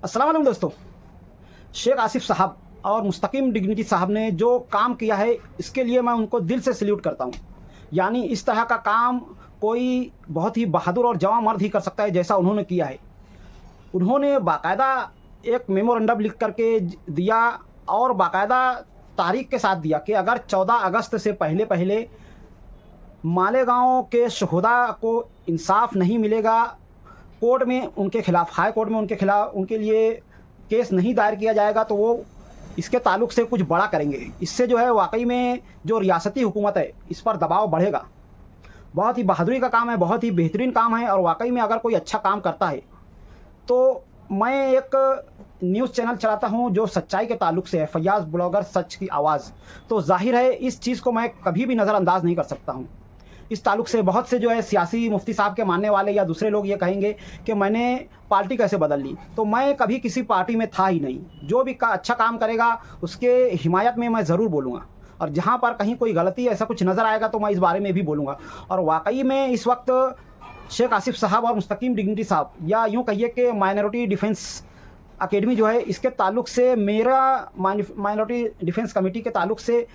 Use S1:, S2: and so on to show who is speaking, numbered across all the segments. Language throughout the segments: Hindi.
S1: अस्सलाम वालेकुम दोस्तों। शेख आसिफ साहब और मुस्तकीम डिग्निटी साहब ने जो काम किया है इसके लिए मैं उनको दिल से सल्यूट करता हूँ। यानी इस तरह का काम कोई बहुत ही बहादुर और जवां मर्द ही कर सकता है जैसा उन्होंने किया है। उन्होंने बाकायदा एक मेमोरेंडम लिख करके दिया और बाकायदा तारीख के साथ दिया कि अगर 14 अगस्त से पहले पहले मालेगांव के शहदा को इंसाफ नहीं मिलेगा, कोर्ट में उनके खिलाफ, हाई कोर्ट में उनके खिलाफ उनके लिए केस नहीं दायर किया जाएगा तो वो इसके ताल्लुक से कुछ बड़ा करेंगे। इससे जो है वाकई में जो रियासती हुकूमत है इस पर दबाव बढ़ेगा। बहुत ही बहादुरी का काम है, बहुत ही बेहतरीन काम है और वाकई में अगर कोई अच्छा काम करता है तो मैं एक न्यूज़ चैनल चलाता हूं जो सच्चाई के ताल्लुक से है, फैयाज़ ब्लॉगर सच की आवाज़। तो जाहिर है इस चीज़ को मैं कभी भी नज़रअंदाज नहीं कर सकता हूं। इस ताल्लुक से बहुत से जो है सियासी मुफ्ती साहब के मानने वाले या दूसरे लोग ये कहेंगे कि मैंने पार्टी कैसे बदल ली। तो मैं कभी किसी पार्टी में था ही नहीं। जो भी अच्छा काम करेगा उसके हिमायत में मैं ज़रूर बोलूँगा और जहाँ पर कहीं कोई गलती ऐसा कुछ नज़र आएगा तो मैं इस बारे में भी बोलूँगा। और वाकई में इस वक्त शेख आसिफ साहब और मुस्तकीम डिग्निटी साहब या यूँ कहिए कि माइनॉरिटी डिफेंस अकेडमी जो है इसके ताल्लुक से मेरा माइनॉरिटी डिफेंस कमेटी के ताल्लुक से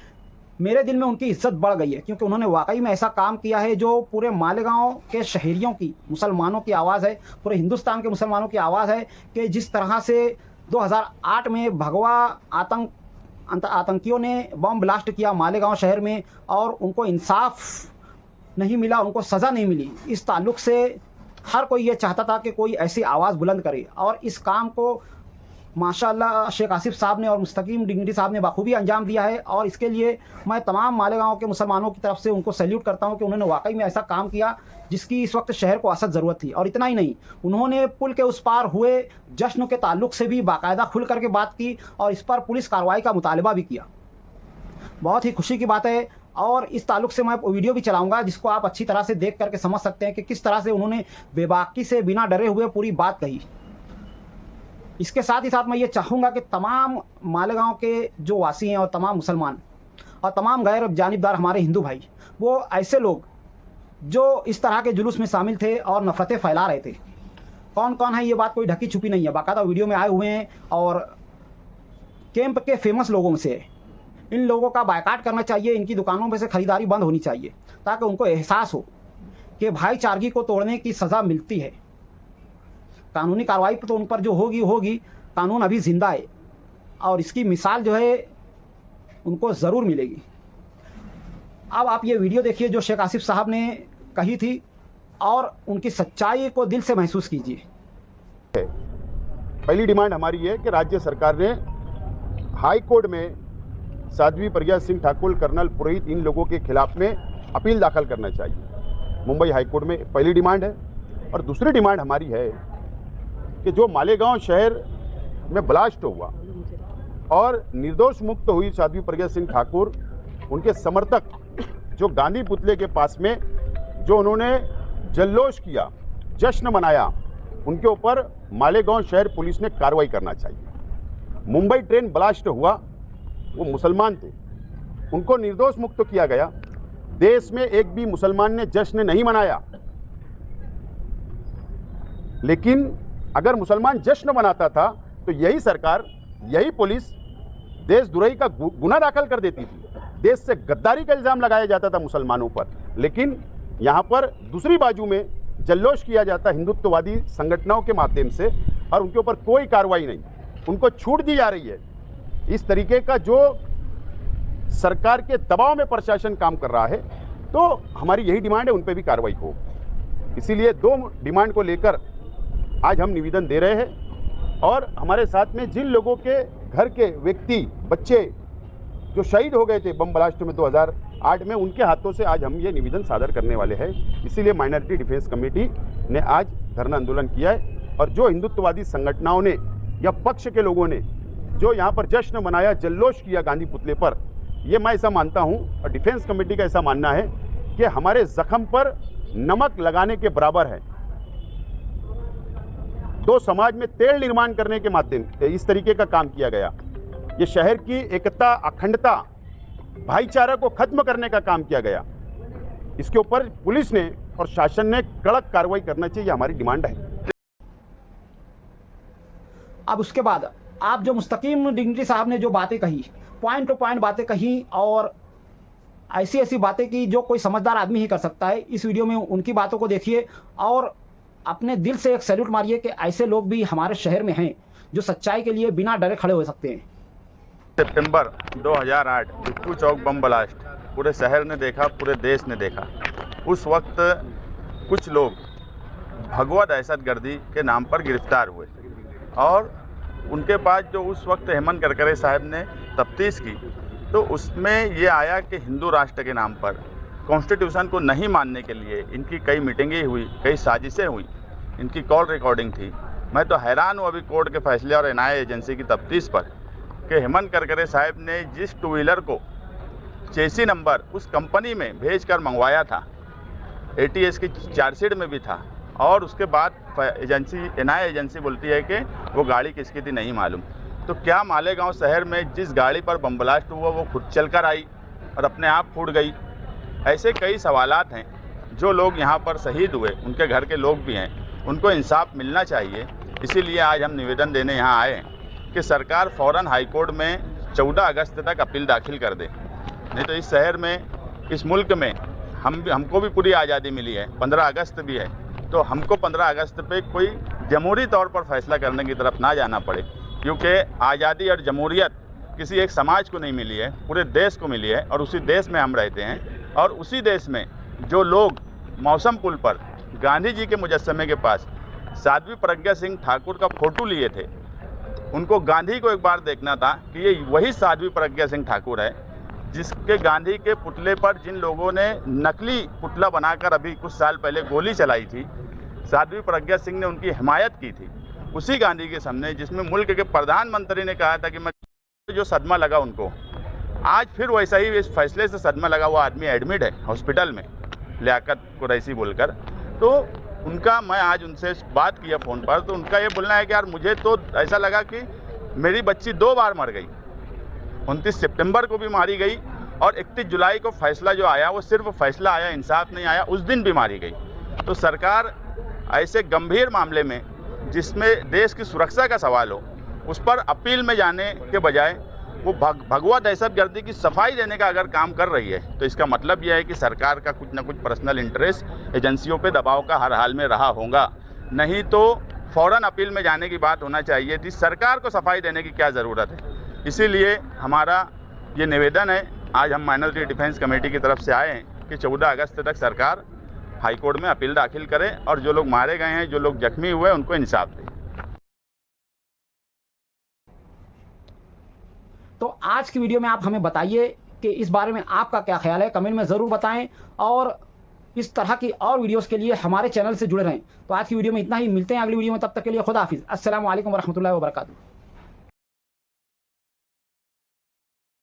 S1: मेरे दिल में उनकी इज्जत बढ़ गई है, क्योंकि उन्होंने वाकई में ऐसा काम किया है जो पूरे मालेगांव के शहरियों की, मुसलमानों की आवाज़ है, पूरे हिंदुस्तान के मुसलमानों की आवाज़ है कि जिस तरह से 2008 में भगवा आतंकियों ने बम ब्लास्ट किया मालेगांव शहर में और उनको इंसाफ नहीं मिला, उनको सज़ा नहीं मिली। इस ताल्लुक से हर कोई ये चाहता था कि कोई ऐसी आवाज़ बुलंद करे और इस काम को माशाअल्लाह शेख आसिफ साहब ने और मुस्तकीम डिग्निटी साहब ने बाखूबी अंजाम दिया है। और इसके लिए मैं तमाम मालेगांव के मुसलमानों की तरफ से उनको सैल्यूट करता हूं कि उन्होंने वाकई में ऐसा काम किया जिसकी इस वक्त शहर को असद ज़रूरत थी। और इतना ही नहीं, उन्होंने पुल के उस पार हुए जश्न के ताल्लुक से भी बाकायदा खुल करके बात की और इस पर पुलिस कार्रवाई का मुतालबा भी किया। बहुत ही खुशी की बात है और इस ताल्लुक से मैं वीडियो भी चलाऊँगा जिसको आप अच्छी तरह से देख करके समझ सकते हैं कि किस तरह से उन्होंने बेबाकी से बिना डरे हुए पूरी बात कही। इसके साथ ही साथ मैं ये चाहूँगा कि तमाम मालेगांव के जो वासी हैं और तमाम मुसलमान और तमाम गैर जानिबदार हमारे हिंदू भाई, वो ऐसे लोग जो इस तरह के जुलूस में शामिल थे और नफ़रतें फैला रहे थे, कौन कौन है ये बात कोई ढकी छुपी नहीं है, बाकायदा वीडियो में आए हुए हैं और कैंप के फेमस लोगों में से है। इन लोगों का बायकाट करना चाहिए, इनकी दुकानों में से ख़रीदारी बंद होनी चाहिए ताकि उनको एहसास हो कि भाईचारगी को तोड़ने की सज़ा मिलती है। कानूनी कार्रवाई तो उन पर जो होगी, कानून अभी ज़िंदा है और इसकी मिसाल जो है उनको ज़रूर मिलेगी। अब आप ये वीडियो देखिए जो शेख आसिफ साहब ने कही थी और उनकी सच्चाई को दिल से महसूस कीजिए।
S2: पहली डिमांड हमारी है कि राज्य सरकार ने हाई कोर्ट में साध्वी प्रज्ञा सिंह ठाकुर, कर्नल पुरोहित, इन लोगों के खिलाफ में अपील दाखिल करना चाहिए मुंबई हाई कोर्ट में। पहली डिमांड है। और दूसरी डिमांड हमारी है कि जो मालेगांव शहर में ब्लास्ट हुआ और निर्दोष मुक्त हुई साध्वी प्रज्ञा सिंह ठाकुर, उनके समर्थक जो गांधी पुतले के पास में जो उन्होंने जल्लोष किया, जश्न मनाया, उनके ऊपर मालेगांव शहर पुलिस ने कार्रवाई करना चाहिए। मुंबई ट्रेन ब्लास्ट हुआ, वो मुसलमान थे, उनको निर्दोष मुक्त किया गया। देश में एक भी मुसलमान ने जश्न नहीं मनाया। लेकिन अगर मुसलमान जश्न मनाता था तो यही सरकार, यही पुलिस देशद्रोही का गुनाह दाखिल कर देती थी। देश से गद्दारी का इल्ज़ाम लगाया जाता था मुसलमानों पर। लेकिन यहाँ पर दूसरी बाजू में जल्लोष किया जाता हिंदुत्ववादी संगठनों के माध्यम से और उनके ऊपर कोई कार्रवाई नहीं, उनको छूट दी जा रही है। इस तरीके का जो सरकार के दबाव में प्रशासन काम कर रहा है, तो हमारी यही डिमांड है, उन पर भी कार्रवाई हो। इसीलिए दो डिमांड को लेकर आज हम निवेदन दे रहे हैं। और हमारे साथ में जिन लोगों के घर के व्यक्ति, बच्चे जो शहीद हो गए थे बम ब्लास्ट में 2008 में, उनके हाथों से आज हम ये निवेदन सादर करने वाले हैं। इसीलिए माइनॉरिटी डिफेंस कमेटी ने आज धरना आंदोलन किया है। और जो हिंदुत्ववादी संगठनों ने या पक्ष के लोगों ने जो यहाँ पर जश्न मनाया, जल्लोष किया गांधी पुतले पर, ये मैं ऐसा मानता हूँ और डिफेंस कमेटी का ऐसा मानना है कि हमारे जख्म पर नमक लगाने के बराबर है। दो समाज में तेल निर्माण करने के माध्यम से इस तरीके का काम किया गया। ये शहर की एकता, अखंडता, भाईचारा को खत्म करने का काम किया गया। इसके ऊपर पुलिस ने और शासन ने कड़क कार्रवाई करना चाहिए, हमारी डिमांड है।
S1: अब उसके बाद आप जो मुस्तकीम डिग्निटी साहब ने जो बातें कही, पॉइंट टू पॉइंट बातें कही और ऐसी ऐसी बातें की जो कोई समझदार आदमी ही कर सकता है, इस वीडियो में उनकी बातों को देखिए और अपने दिल से एक सैल्यूट मारिए कि ऐसे लोग भी हमारे शहर में हैं जो सच्चाई के लिए बिना डरे खड़े हो सकते हैं।
S2: सितंबर 2008 टिप्पू चौक बम ब्लास्ट पूरे शहर ने देखा, पूरे देश ने देखा। उस वक्त कुछ लोग भगवा दहशतगर्दी के नाम पर गिरफ्तार हुए और उनके पास जो उस वक्त हेमंत करकरे साहब ने तफ्तीश की तो उसमें ये आया कि हिंदू राष्ट्र के नाम पर कॉन्स्टिट्यूशन को नहीं मानने के लिए इनकी कई मीटिंगें हुई, कई साजिशें हुई, इनकी कॉल रिकॉर्डिंग थी। मैं तो हैरान हूँ अभी कोर्ट के फैसले और एनआईए एजेंसी की तफ्तीश पर कि हेमंत करकरे साहब ने जिस टू व्हीलर को चेसी नंबर उस कंपनी में भेजकर मंगवाया था, एटीएस की चार्जशीट में भी था, और उसके बाद एजेंसी एनआईए एजेंसी बोलती है कि वो गाड़ी किसकी थी नहीं मालूम। तो क्या मालेगांव शहर में जिस गाड़ी पर बम ब्लास्ट हुआ वो खुद चलकर आई और अपने आप फूट गई? ऐसे कई सवालात हैं। जो लोग यहाँ पर शहीद हुए उनके घर के लोग भी हैं, उनको इंसाफ मिलना चाहिए। इसीलिए आज हम निवेदन देने यहाँ आए हैं कि सरकार फ़ौरन हाईकोर्ट में 14 अगस्त तक अपील दाखिल कर दे। नहीं तो इस शहर में, इस मुल्क में हमको भी पूरी आज़ादी मिली है, 15 अगस्त भी है, तो हमको 15 अगस्त पे कोई जमहूरी तौर पर फैसला करने की तरफ ना जाना पड़े, क्योंकि आज़ादी और जमहूरियत किसी एक समाज को नहीं मिली है, पूरे देश को मिली है और उसी देश में हम रहते हैं। और उसी देश में जो लोग मौसम पुल पर गांधी जी के मुजस्समे के पास साध्वी प्रज्ञा सिंह ठाकुर का फ़ोटो लिए थे, उनको गांधी को एक बार देखना था कि ये वही साध्वी प्रज्ञा सिंह ठाकुर है जिसके गांधी के पुतले पर जिन लोगों ने नकली पुतला बनाकर अभी कुछ साल पहले गोली चलाई थी। साध्वी प्रज्ञा सिंह ने उनकी हिमायत की थी उसी गांधी के सामने, जिसमें मुल्क के प्रधानमंत्री ने कहा था कि मैं जो सदमा लगा उनको, आज फिर वैसा ही इस फैसले से सदमा लगा हुआ आदमी एडमिट है हॉस्पिटल में, लियाकत कुरैशी बोलकर। तो उनका मैं आज उनसे बात किया फ़ोन पर, तो उनका ये बोलना है कि यार मुझे तो ऐसा लगा कि मेरी बच्ची 2 बार मर गई, 29 सितंबर को भी मारी गई और 31 जुलाई को फैसला जो आया वो सिर्फ फैसला आया, इंसाफ नहीं आया, उस दिन भी मारी गई। तो सरकार ऐसे गंभीर मामले में जिसमें देश की सुरक्षा का सवाल हो, उस पर अपील में जाने के बजाय वो भगवा दहशतगर्दी की सफाई देने का अगर काम कर रही है, तो इसका मतलब यह है कि सरकार का कुछ ना कुछ पर्सनल इंटरेस्ट एजेंसियों पे दबाव का हर हाल में रहा होगा। नहीं तो फ़ौरन अपील में जाने की बात होना चाहिए थी। सरकार को सफाई देने की क्या ज़रूरत है? इसीलिए हमारा ये निवेदन है, आज हम माइनॉरिटी डिफेंस कमेटी की तरफ से आए हैं कि 14 अगस्त तक सरकार हाईकोर्ट में अपील दाखिल करे और जो लोग मारे गए हैं, जो लोग जख्मी हुए, उनको इंसाफ दे।
S1: तो आज की वीडियो में आप हमें बताइए कि इस बारे में आपका क्या ख्याल है, कमेंट में ज़रूर बताएं और इस तरह की और वीडियोस के लिए हमारे चैनल से जुड़े रहें। तो आज की वीडियो में इतना ही, मिलते हैं अगली वीडियो में, तब तक के लिए खुदा हाफिज़। अस्सलामु अलैकुम वरहमतुल्लाहि वबरकातुहू।